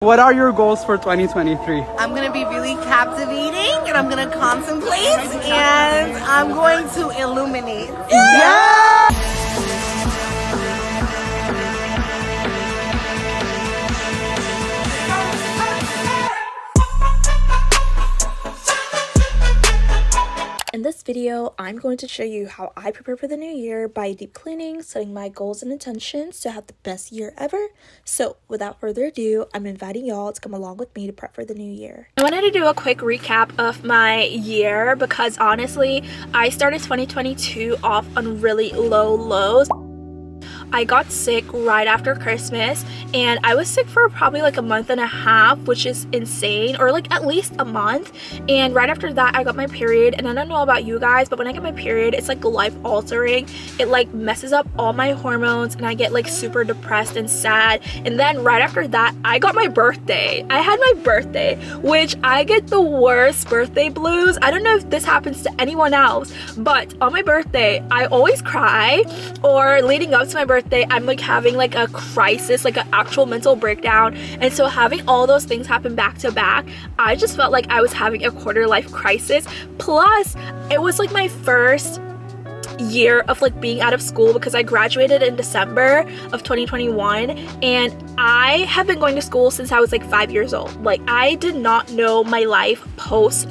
What are your goals for 2023? I'm going to be really captivating and I'm going to contemplate and I'm going to illuminate. Yeah! In this video, I'm going to show you how I prepare for the new year by deep cleaning, setting my goals and intentions to have the best year ever. So without further ado, I'm inviting y'all to come along with me to prep for the new year. I wanted to do a quick recap of my year because honestly, I started 2022 off on really low lows. I got sick right after Christmas and I was sick for probably like a month and a half, which is insane, or like at least a month. And right after that I got my period, and I don't know about you guys, but when I get my period it's like life altering. It like messes up all my hormones and I get like super depressed and sad. And then right after that I got my birthday. I had my birthday, which I get the worst birthday blues. I don't know if this happens to anyone else, but on my birthday I always cry, or leading up to my birthday I'm like having like a crisis, like an actual mental breakdown. And so having all those things happen back to back, I just felt like I was having a quarter life crisis. Plus it was like my first year of like being out of school because I graduated in December of 2021 and I have been going to school since I was like 5 years old. Like I did not know my life post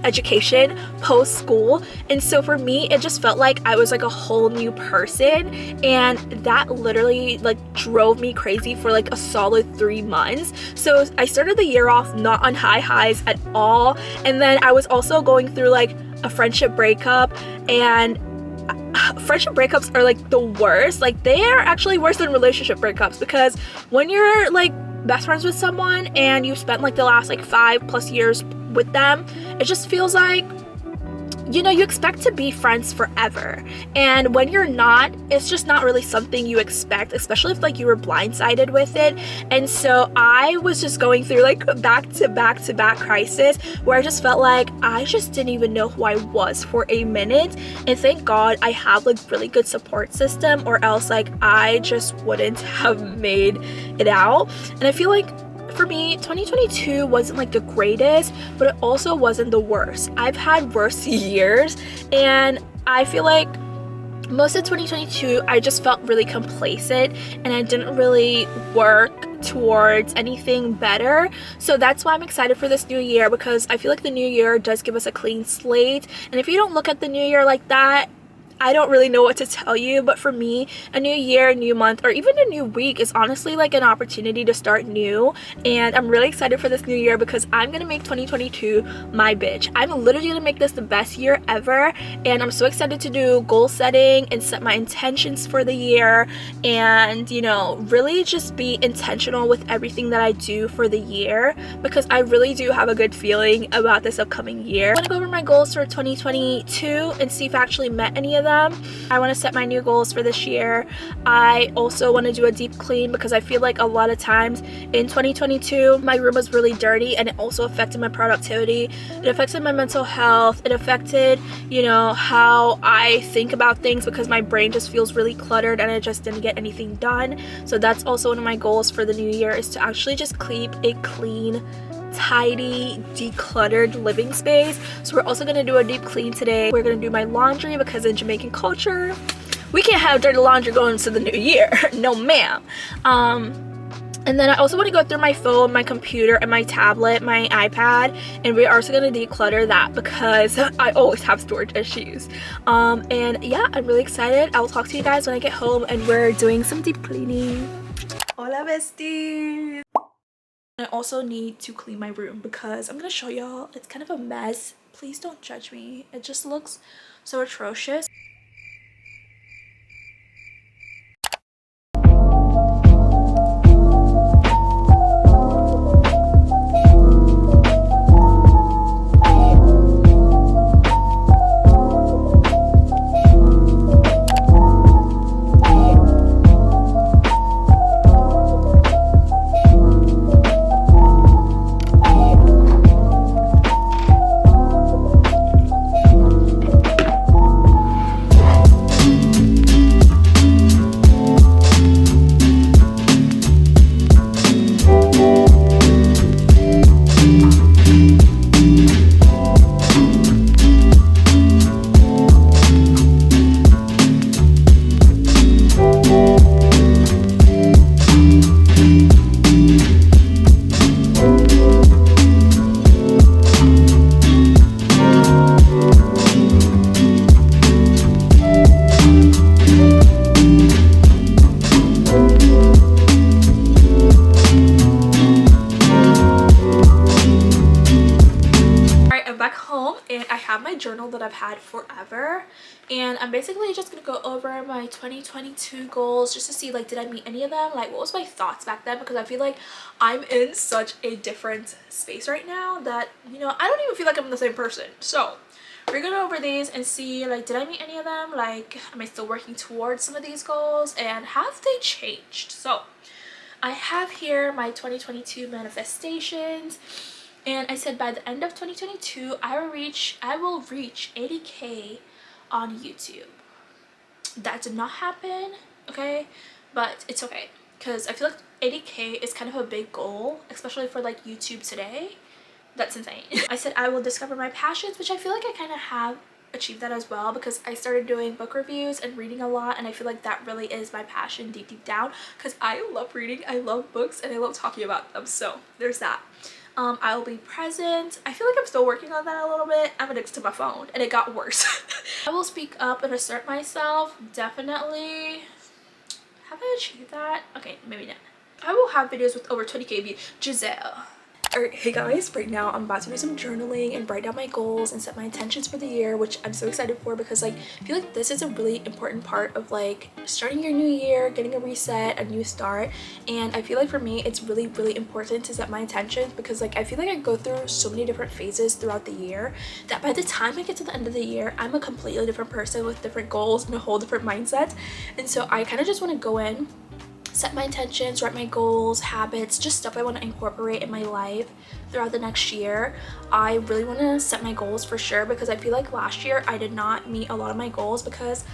education, post school, and so for me it just felt like I was like a whole new person, and that literally like drove me crazy for like a solid 3 months. So I started the year off not on high highs at all, and then I was also going through like a friendship breakup, and friendship breakups are like the worst. Like they are actually worse than relationship breakups, because when you're like best friends with someone and you've spent like the last like 5+ years with them, it just feels like, you know, you expect to be friends forever, and when you're not, it's just not really something you expect, especially if like you were blindsided with it. And so I was just going through like back to back crisis where I just felt like I just didn't even know who I was for a minute. And thank God I have like really good support system, or else like I just wouldn't have made it out. And I feel like for me 2022 wasn't like the greatest, but it also wasn't the worst. I've had worse years, and I feel like most of 2022 I just felt really complacent and I didn't really work towards anything better. So that's why I'm excited for this new year, because I feel like the new year does give us a clean slate. And if you don't look at the new year like that, I don't really know what to tell you, but for me, a new year, a new month, or even a new week is honestly like an opportunity to start new. And I'm really excited for this new year because I'm gonna make 2022 my bitch. I'm literally gonna make this the best year ever, and I'm so excited to do goal setting and set my intentions for the year, and you know, really just be intentional with everything that I do for the year, because I really do have a good feeling about this upcoming year. I'm gonna go over my goals for 2022 and see if I actually met any of them. I want to set my new goals for this year. I also want to do a deep clean because I feel like a lot of times in 2022 my room was really dirty, and it also affected my productivity. It affected my mental health. It affected, you know, how I think about things, because my brain just feels really cluttered and I just didn't get anything done. So that's also one of my goals for the new year, is to actually just keep a clean, tidy, decluttered living space. So we're also going to do a deep clean today. We're going to do my laundry, because in Jamaican culture we can't have dirty laundry going into the new year. No ma'am. And then I also want to go through my phone, my computer, and my tablet, my iPad, and we're also going to declutter that because I always have storage issues. And yeah, I'm really excited. I'll talk to you guys when I get home and we're doing some deep cleaning. Hola besties! I also need to clean my room because I'm gonna show y'all, it's kind of a mess. Please don't judge me. It just looks so atrocious. have my journal that I've had forever, and I'm basically just gonna go over my 2022 goals just to see like did I meet any of them, like what was my thoughts back then, because I feel like I'm in such a different space right now that, you know, I don't even feel like I'm the same person. So we're gonna go over these and see like did I meet any of them, like am I still working towards some of these goals, and have they changed. So I have here my 2022 manifestations, and I said by the end of 2022 I will reach 80k on YouTube. That did not happen, okay, but it's okay because I feel like 80k is kind of a big goal, especially for like YouTube today. That's insane. I said I will discover my passions, which I feel like I kind of have achieved that as well, because I started doing book reviews and reading a lot, and I feel like that really is my passion deep down, because I love reading, I love books, and I love talking about them. So there's that. I'll be present. I feel like I'm still working on that a little bit. I'm addicted to my phone and it got worse. I will speak up and assert myself. Definitely. Have I achieved that? Okay, maybe not. I will have videos with over 20k views. Giselle. Alright, hey guys, right now I'm about to do some journaling and write down my goals and set my intentions for the year, which I'm so excited for, because like I feel like this is a really important part of like starting your new year, getting a reset, a new start. And I feel like for me it's really important to set my intentions, because like I feel like I go through so many different phases throughout the year that by the time I get to the end of the year I'm a completely different person with different goals and a whole different mindset. And so I kind of just want to go in, set my intentions, write my goals, habits, just stuff I want to incorporate in my life throughout the next year. I really want to set my goals for sure, because I feel like last year I did not meet a lot of my goals because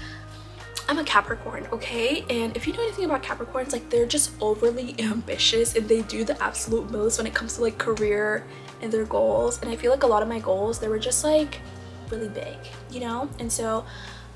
I'm a Capricorn, okay? And if you know anything about Capricorns, like they're just overly ambitious and they do the absolute most when it comes to like career and their goals. And I feel like a lot of my goals, they were just like really big, you know? And so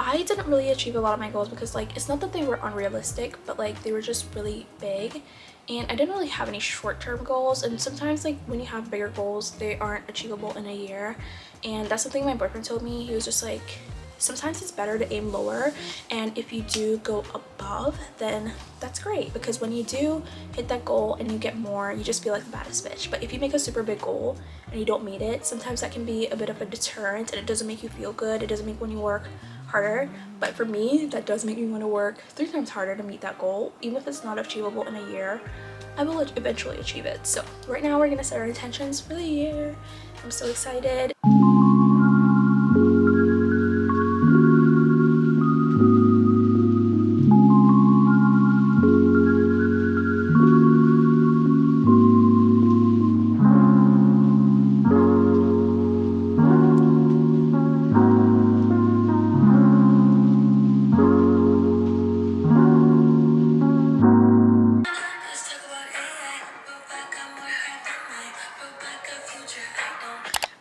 I didn't really achieve a lot of my goals because like it's not that they were unrealistic, but like they were just really big, and I didn't really have any short-term goals. And sometimes like when you have bigger goals, they aren't achievable in a year. And that's something my boyfriend told me. He was just like, sometimes it's better to aim lower, and if you do go above, then that's great, because when you do hit that goal and you get more, you just feel like the baddest bitch. But if you make a super big goal and you don't meet it, sometimes that can be a bit of a deterrent, and it doesn't make you feel good. It doesn't make when you work harder. But for me, that does make me want to work 3 times harder to meet that goal. Even if it's not achievable in a year, I will eventually achieve it. So right now we're gonna set our intentions for the year. I'm so excited.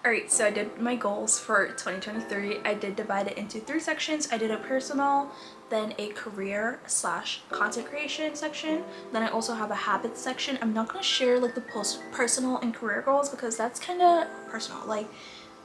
Alright, so I did my goals for 2023. I did divide it into 3 sections. I did a personal, then a career / content creation section. Then I also have a habits section. I'm not going to share like the personal and career goals because that's kind of personal. Like,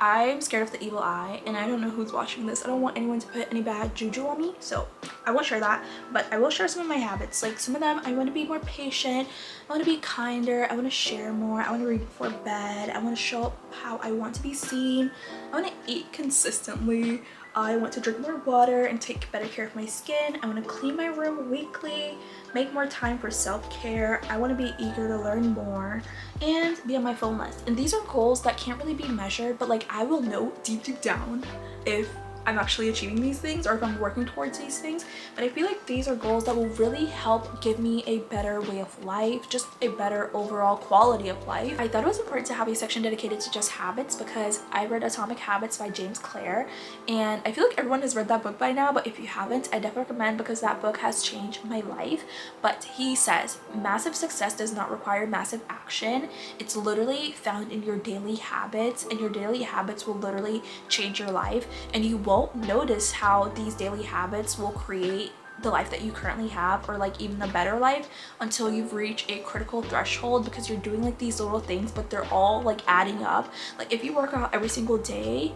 I'm scared of the evil eye, and I don't know who's watching this. I don't want anyone to put any bad juju on me, so I won't share that. But I will share some of my habits. Like some of them, I want to be more patient, I want to be kinder, I want to share more, I want to read before bed, I want to show up how I want to be seen, I want to eat consistently, I want to drink more water and take better care of my skin, I want to clean my room weekly, make more time for self-care, I want to be eager to learn more, and be on my phone less. And these are goals that can't really be measured, but like I will know deep down if I'm actually achieving these things or if I'm working towards these things. But I feel like these are goals that will really help give me a better way of life, just a better overall quality of life. I thought it was important to have a section dedicated to just habits because I read Atomic Habits by James Clear, and I feel like everyone has read that book by now, but if you haven't, I definitely recommend, because that book has changed my life. But he says massive success does not require massive action. It's literally found in your daily habits, and your daily habits will literally change your life, and you won't notice how these daily habits will create the life that you currently have, or like even a better life, until you've reached a critical threshold, because you're doing like these little things but they're all like adding up. Like if you work out every single day,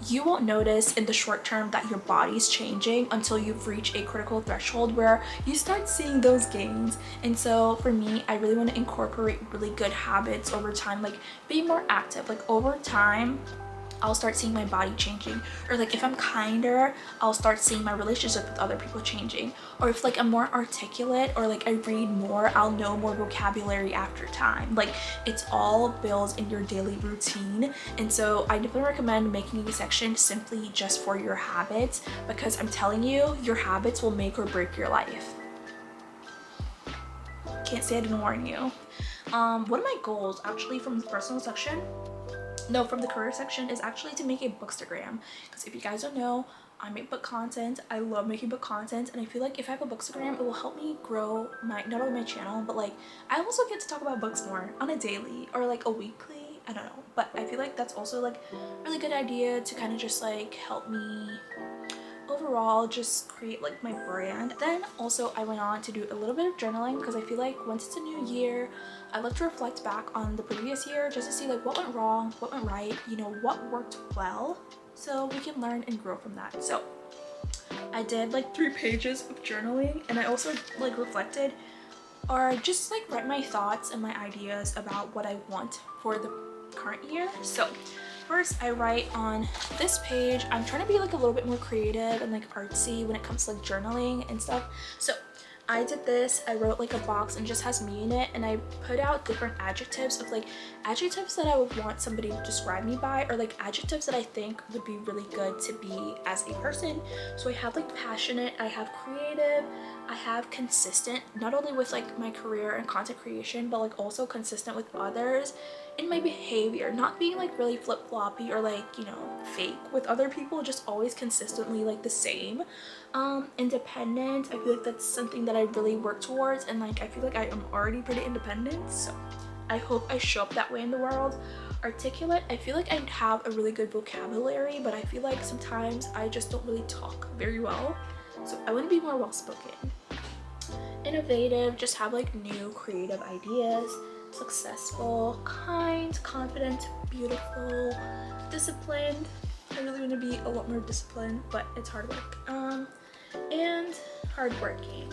you won't notice in the short term that your body's changing until you've reached a critical threshold where you start seeing those gains. And so for me, I really want to incorporate really good habits over time, like being more active. Like over time, I'll start seeing my body changing. Or like if I'm kinder, I'll start seeing my relationship with other people changing. Or if like I'm more articulate or like I read more, I'll know more vocabulary after time. Like it's all builds in your daily routine. And so I definitely recommend making a section simply just for your habits, because I'm telling you, your habits will make or break your life. Can't say I didn't warn you. One of my goals actually from the personal section, no, from the career section, is actually to make a bookstagram. Because if you guys don't know, I make book content. I love making book content, and I feel like if I have a bookstagram, it will help me grow my, not only my channel, but like I also get to talk about books more on a daily or like a weekly, I don't know, but I feel like that's also like a really good idea to kind of just like help me overall just create like my brand. Then also I went on to do a little bit of journaling, because I feel like once it's a new year, I love to reflect back on the previous year just to see like what went wrong, what went right, you know, what worked well, so we can learn and grow from that. So I did like 3 pages of journaling, and I also like reflected or just like write my thoughts and my ideas about what I want for the current year. So first I write on this page. I'm trying to be like a little bit more creative and like artsy when it comes to like journaling and stuff. So I did this, I wrote like a box and just has me in it, and I put out different adjectives of like adjectives that I would want somebody to describe me by, or like adjectives that I think would be really good to be as a person. So I have like passionate, I have creative, I have consistent, not only with like my career and content creation, but like also consistent with others in my behavior, not being like really flip-floppy or like, you know, fake with other people, just always consistently like the same. Independent, I feel like that's something that I really work towards, and like I feel like I am already pretty independent, so I hope I show up that way in the world. Articulate, I feel like I have a really good vocabulary, but I feel like sometimes I just don't really talk very well, so I want to be more well-spoken. Innovative, just have like new creative ideas. Successful, kind, confident, beautiful, disciplined. I really want to be a lot more disciplined, but it's hard work. And hardworking.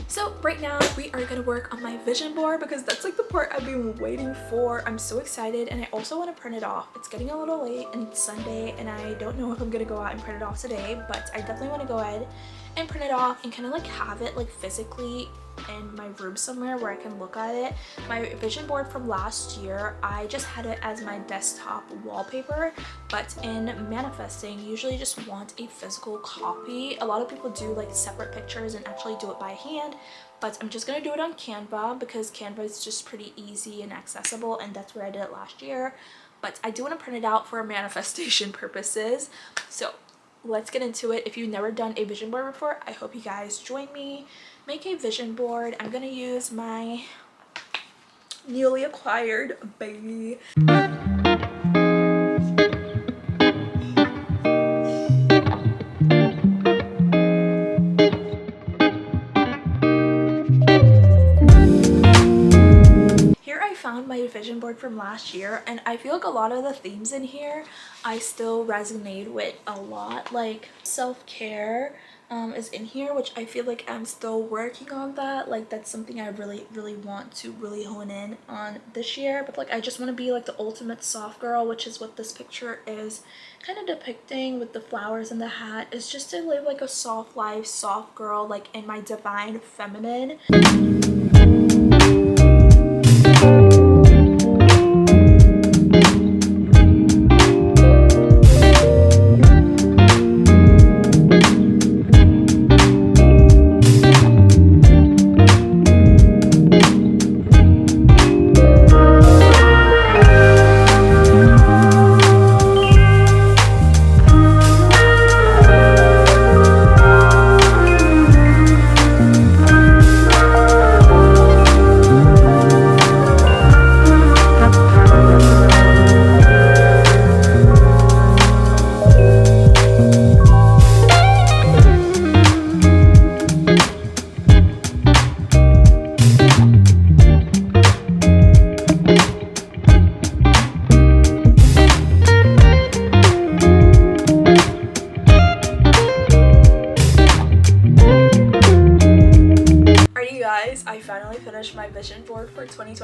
So right now we are gonna work on my vision board, because that's like the part I've been waiting for. I'm so excited, and I also want to print it off. It's getting a little late and it's Sunday, and I don't know if I'm gonna go out and print it off today, but I definitely want to go ahead and print it off and kind of like have it like physically in my room somewhere where I can look at it. My vision board from last year, I just had it as my desktop wallpaper, but in manifesting, you usually just want a physical copy. A lot of people do like separate pictures and actually do it by hand, but I'm just gonna do it on Canva, because Canva is just pretty easy and accessible, and that's where I did it last year. But I do want to print it out for manifestation purposes, so let's get into it. If you've never done a vision board before, I hope you guys join me. Make a vision board. I'm gonna use my newly acquired baby. Here I found my vision board from last year, and I feel like a lot of the themes in here I still resonate with a lot. Like self-care is in here, which I feel like I'm still working on that. Like that's something I really want to really hone in on this year. But like I just want to be like the ultimate soft girl, which is what this picture is kind of depicting with the flowers and the hat, is just to live like a soft life, soft girl, like in my divine feminine.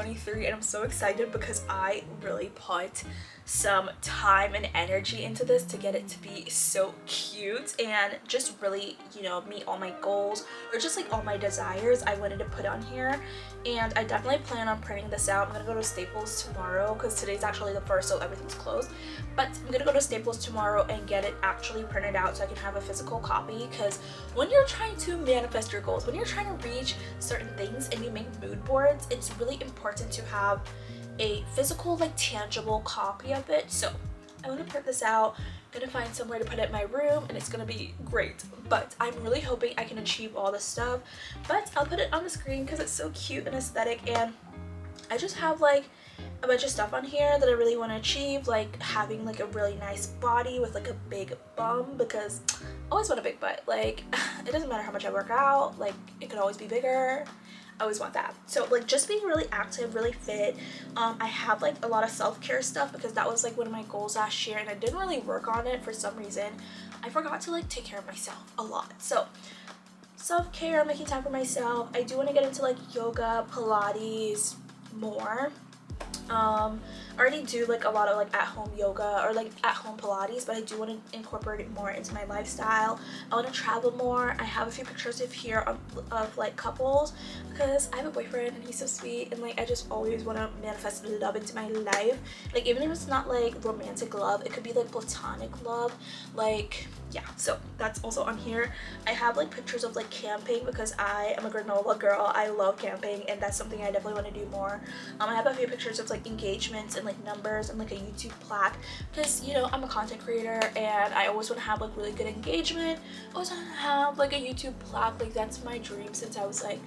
2023, and I'm so excited because I really put some time and energy into this to get it to be so cute and just really, you know, meet all my goals or just like all my desires I wanted to put on here. And I definitely plan on printing this out. I'm gonna go to Staples tomorrow because today's actually the 1st, so everything's closed. But I'm gonna go to Staples tomorrow and get it actually printed out so I can have a physical copy, because when you're trying to manifest your goals, when you're trying to reach certain things and you make mood boards, it's really important to have a physical, like tangible copy of it. So I'm gonna print this out, gonna find somewhere to put it in my room, and it's gonna be great. But I'm really hoping I can achieve all this stuff, but I'll put it on the screen because it's so cute and aesthetic. And I just have like a bunch of stuff on here that I really want to achieve, like having like a really nice body with like a big bum, because I always want a big butt. Like it doesn't matter how much I work out, like it could always be bigger. I always want that. So like just being really active, really fit. I have like a lot of self-care stuff because that was like one of my goals last year, and I didn't really work on it for some reason. I forgot to like take care of myself a lot. So self-care, making time for myself. I do want to get into like yoga, Pilates more. I already do like a lot of like at-home yoga or like at-home Pilates, but I do want to incorporate it more into my lifestyle. I want to travel more. I have a few pictures of here of like couples because I have a boyfriend and he's so sweet, and like I just always want to manifest love into my life. Like even if it's not like romantic love, it could be like platonic love. Like yeah, so that's also on here. I have like pictures of like camping because I am a granola girl. I love camping, and that's something I definitely want to do more. I have a few pictures of like engagements and like numbers and like a YouTube plaque because, you know, I'm a content creator and I always want to have like really good engagement. I always want to have like a YouTube plaque. Like that's my dream since I was like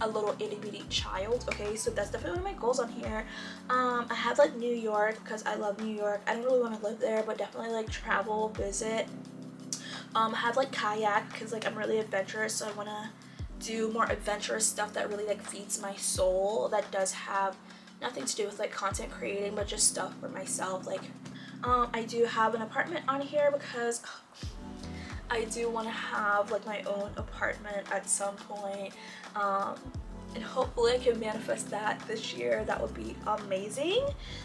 a little itty bitty child. Okay, so that's definitely one of my goals on here. I have like New York because I love New York. I don't really want to live there, but definitely like travel, visit. I have like kayak because like I'm really adventurous, so I want to do more adventurous stuff that really like feeds my soul, that does have nothing to do with like content creating, but just stuff for myself. Like I do have an apartment on here because I do want to have like my own apartment at some point, and hopefully I can manifest that this year. That would be amazing.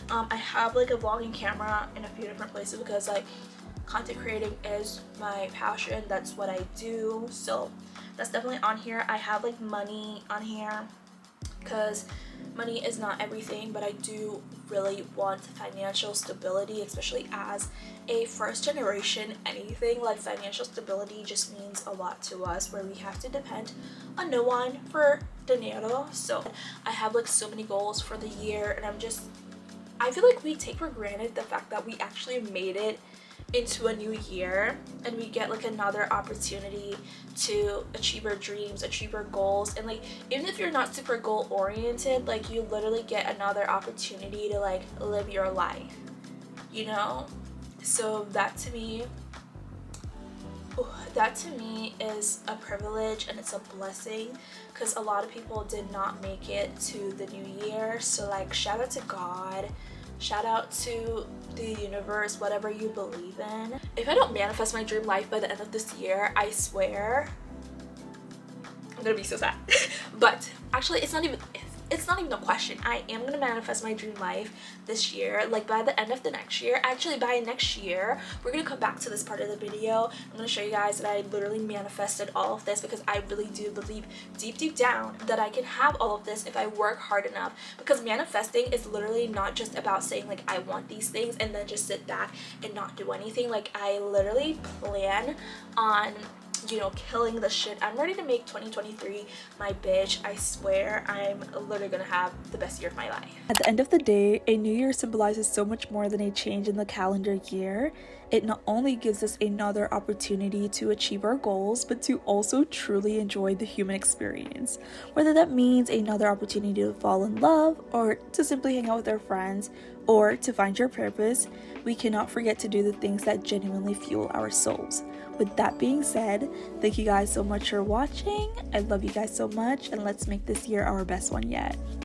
I have like a vlogging camera in a few different places because like content creating is my passion. That's what I do, so that's definitely on here. I have like money on here because money is not everything, but I do really want financial stability, especially as a first generation anything. Like financial stability just means a lot to us, where we have to depend on no one for dinero. So I have like so many goals for the year, and I feel like we take for granted the fact that we actually made it into a new year and we get like another opportunity to achieve our dreams, achieve our goals. And like even if you're not super goal oriented, like you literally get another opportunity to like live your life, you know. So that to me is a privilege and it's a blessing, because a lot of people did not make it to the new year. So like shout out to God, shout out to the universe, whatever you believe in. If I don't manifest my dream life by the end of this year, I swear I'm gonna be so sad. But actually it's not even a question. I am gonna manifest my dream life this year, like by the end of the next year. Actually by next year, we're gonna come back to this part of the video. I'm gonna show you guys that I literally manifested all of this, because I really do believe deep down that I can have all of this if I work hard enough. Because manifesting is literally not just about saying like I want these things and then just sit back and not do anything. Like I literally plan on, you know, killing the shit. I'm ready to make 2023 my bitch. I swear I'm literally gonna have the best year of my life. At the end of the day, a new year symbolizes so much more than a change in the calendar year. It not only gives us another opportunity to achieve our goals, but to also truly enjoy the human experience. Whether that means another opportunity to fall in love, or to simply hang out with our friends, or to find your purpose, we cannot forget to do the things that genuinely fuel our souls. With that being said, thank you guys so much for watching. I love you guys so much, and let's make this year our best one yet.